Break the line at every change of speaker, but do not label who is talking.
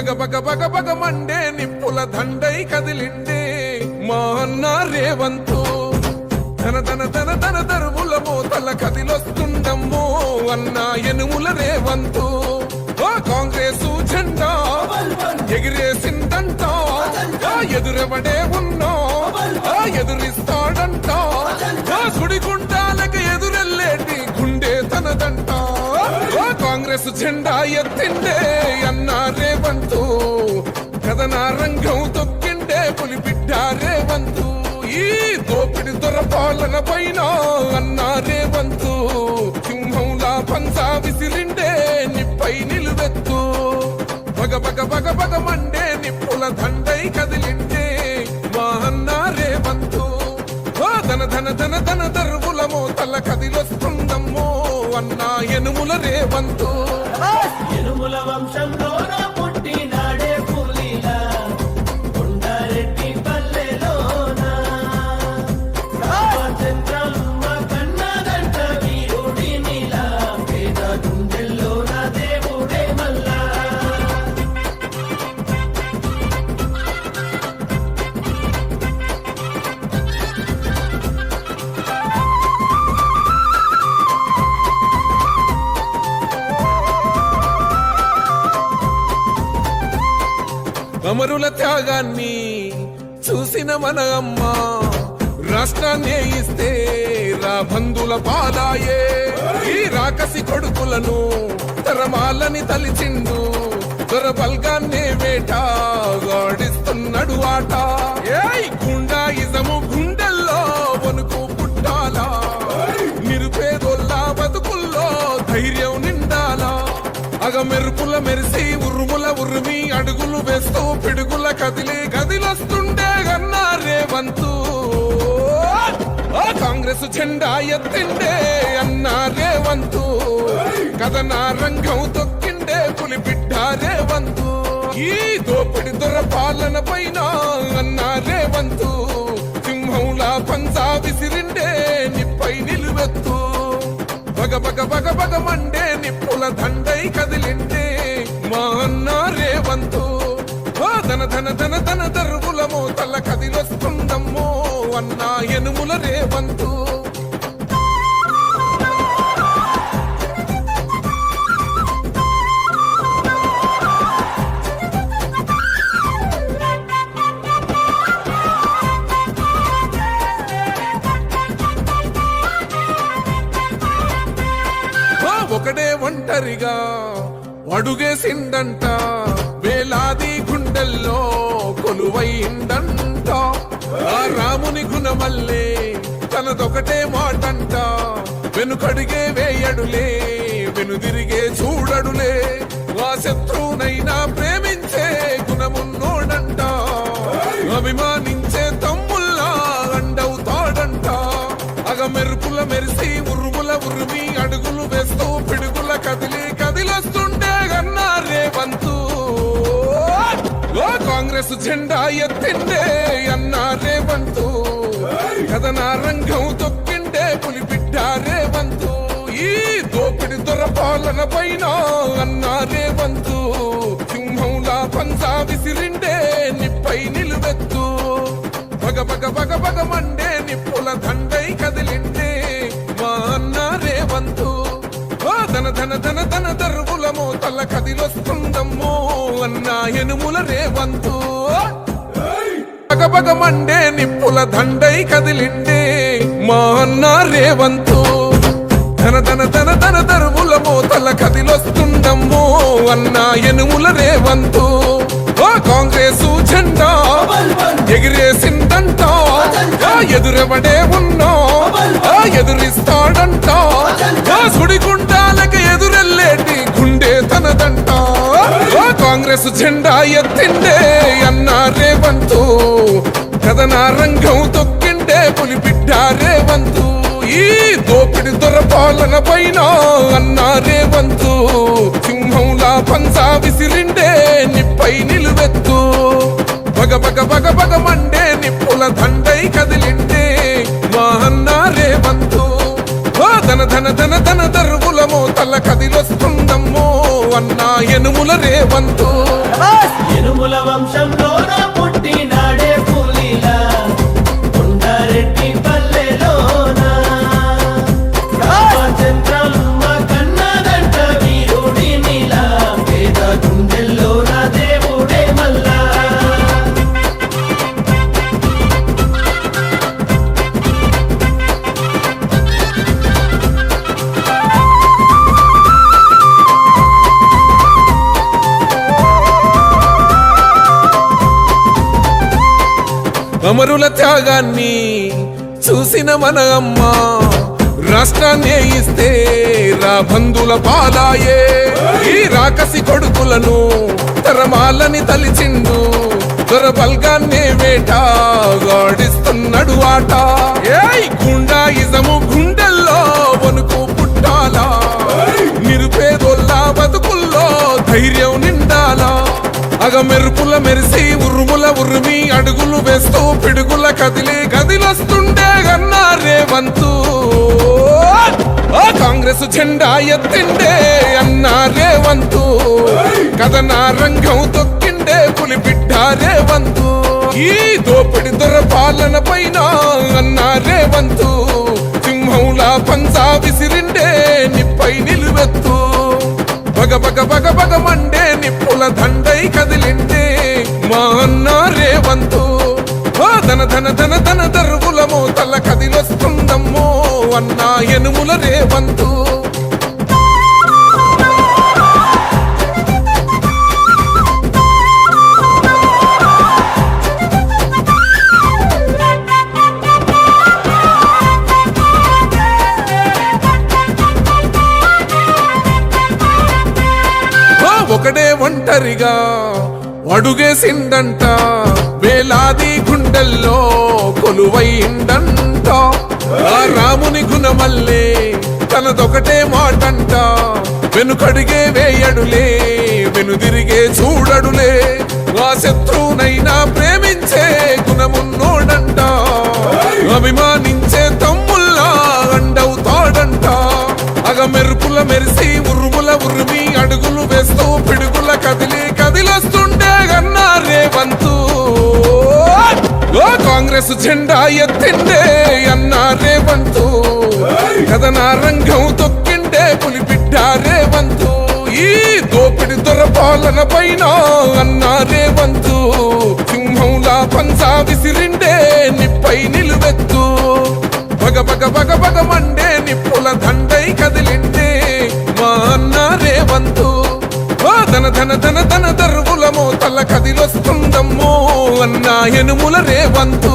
బగ బగ బగ Monday నిప్పుల దండై కదిలిండే మా అన్న రేవంతు ధన ధన ధన ధన దరువుల మోతల కదిలొస్తుండమ్మో అన్న ఎనుముల రేవంతు కాంగ్రెస్ జెండా ఎగిరేసిందంట ఎదురెవడే ఉన్నా ఎదురిస్తాడంట సుడిగుండాలకి ఎదురెల్లేటి గుండె తనదంట కాంగ్రెస్ జెండా ఎత్తిండే అన్న రేవంతు కథన రంగం తొక్కిండే పులిబిడ్డ రేవంతు ఈ దోపిడి దొరపాలన పైన అన్న రేవంతు సింహంలా పంచా విసిరిండే నిప్పై నిలువెత్తు బగ బగ బగ బగ మండే నిప్పుల దండై కదిలిండే మా అన్న రేవంతు ధన ధన ధన ధన దరువుల మోతల కదిలొస్తుందమ్మో అన్న ఎనుముల రేవంతు
ఎనుముల వంశంలో పుట్టినాడే పులిలా కొండారెడ్డి పల్లెలోన రామచంద్రమ్మ కన్నదంట వీరుడి నీలా పేద గుండెల్లోన దేవుడే మల్లా
అమరుల త్యాగాన్ని చూసిన మన అమ్మ రాష్ట్రాన్ని ఇస్తే రా బంధుల పాలాయే ఈ రాకసి కొడుకులను తరమాలని తలిచిండు దొర బల్గాన్నే వేట గాడిస్తున్నాడు ఆట ఏయ్ గుండా ఇజము గుండెల్లో వణుకు పుట్టాలా నిరుపేదోల్లా బతుకుల్లో ధైర్యం నిండాలా అగ మెరుపుల మెరిసి ఉరుముల ఉరిమి అడుగులు వేస్తూ పిడుగుల కదిలి గదిలొస్తుండే గన్నా రేవంతు కాంగ్రెస్ జెండా ఎత్తిండే అన్న రేవంతు కథన రంగం తొక్కిండే పులిబిడ్డ రేవంతు ఈ దోపిడి దొర పాలన పైన అన్న రేవంతు సింహంలా పంచా విసిరిండే నిప్పై నిలువెత్తు బగ బగ బగ బగ మండే నిప్పుల దండై కదిలిండే మా అన్న రేవంతు ధన ధన ధన ధన దరువుల మోతల కదిలొస్తుందమ్మో అన్న ఎనుముల రేవంతు ఒకడే ఒంటరిగా అడుగేసిందంట వేలాది గుండెల్లో కొలువైందంట ఆ రాముని గుణమల్లే తనదొకటే మాటంట వెనుకడిగే వేయడులే వెనుదిరిగే చూడడులే ఆ శత్రువునైనా ప్రేమించే గుణమున్నోడంట అభిమానించే తమ్ముల్లా అండవుతాడంట అగ మెరుపుల మెరిసి ఉరుముల ఉరిమి అడుగులు వేస్తూ పిడుగుల కదిలి కదిలొస్తుండే గన్నా రేవంతు కాంగ్రెస్ జెండా ఎత్తిండే అన్న రేవంతు కథన రంగం తొక్కిండే పులిబిడ్డ రేవంతు ఈ దోపిడి దొర పాలన పైన అన్న రేవంతు సింహంలా పంచా విసిరిండే నిప్పై నిలువెత్తు బగ బగ బగ బగ మండే నిప్పుల దండై కదిలిండే మా అన్న రేవంతు ధన ధన ధన ధన దరువుల మోతల కదిలొస్తుందమ్మో అన్న ఎనుముల రేవంతు బగ బగ మండే నిప్పుల దండై కదిలిండే మా అన్న రేవంతు ధన ధన ధన ధన దరువుల మోతల కదిలొస్తుందమ్మో అన్న ఎనుముల రేవంతు కాంగ్రెస్ జెండా ఎగిరేసిందంట ఎదురెవడే ఉన్నా ఎదురిస్తాడంట సుడిగుండాలకి ఎదురెల్లేటి గుండె తనదంట కాంగ్రెస్ జెండా ఎత్తిండే అన్న రేవంతు కథన రంగం తొక్కిండే పులిబిడ్డ రేవంతు ఈ దోపిడి దొర పాలన పైన అన్న రేవంతు సింహంలా పంచా విసిరిండే నిప్పై నిలువెత్తు బగ బగ బగ బగ మండే నిప్పుల దండై కదిలిండే మా అన్న రేవంతు ధన ధన ధన ధన దరువుల మోతల కదిలొస్తుందమ్మో అన్న ఎనుముల రేవంతు
యనుముల వంశంలోన పుట్టినాడే పులిలా కొండారెడ్డి పల్లెలోన రామచంద్రమ్మ కన్నదంట వీరుడినిలా పేద గుండెల్లోన దేవుడే మల్లా
అమరుల త్యాగాన్ని చూసిన మన అమ్మ రాష్ట్రాన్నే ఇస్తే రా బంధుల పాలాయే ఈ రాకసి కొడుకులను తరమాలని తలిచిండు దొర బల్గాన్నే వేట గాడిస్తున్నాడు ఆట ఏయ్ గుండాయిజము గుండెల్లో వణుకు పుట్టాలా నిరుపేదోళ్ళ బతుకుల్లో ధైర్యం నిండాలా అగ మెరుపుల మెరిసి ఉరుముల ఉరిమి అడుగులు వేస్తూ పిడుగుల కదిలి గదిలొస్తుండే గన్నా రేవంతు ఆ కాంగ్రెస్ జెండా ఎత్తిండే అన్నా రేవంతు కథన రంగం తొక్కిండే పులిబిడ్డ రేవంతు ఈ దోపిడి దొర పాలన పైన అన్నా రేవంతు సింహంలా పంజా విసిరిండే నిప్పై నిలువెత్తు బగ బగ బగ బగ మండే నిప్పుల దండై కదిలిండే మా అన్న రేవంతు ఓ ధన ధన ధన ధన దరువుల మోతల కదిలొస్తుందమ్మో అన్న యనుముల రేవంతు ఒకడే ఒంటరిగా అడుగేసిండంట వేలాది గుండెల్లో కొలువైండంట ఆ రాముని గుణమల్లే తనదొకటే మాటంట వెనుకడిగే వేయడులే వెనుదిరిగే చూడడులే ఆ శత్రువునైనా ప్రేమించే గుణమున్నోడంట అభిమానించే తమ్ముల్లా అండవుతాడంట అగ మెరుపుల మెరిసి ఉరుముల ఉరిమి అడుగులు వేస్తూ పిడుగుల కదిలి కదిలొస్తుండే గన్నా రేవంతు ఓ కాంగ్రెస్ జెండా ఎత్తిండే అన్నా రేవంతు కథన రంగం తొక్కిండే పులిబిడ్డ రేవంతు ఈ దోపిడి దొర పాలన పైన అన్నా రేవంతు సింహంలా పంజా విసిరిండే నిప్పై నిలువెత్తు బగ బగ బగ బగ మండే నిప్పుల దండై కదిలిండే మా అన్న రేవంతు ఓ ధన ధన ధన ధన దరువుల మోతల కదిలొస్తుందమ్మో అన్న యనుముల రేవంతు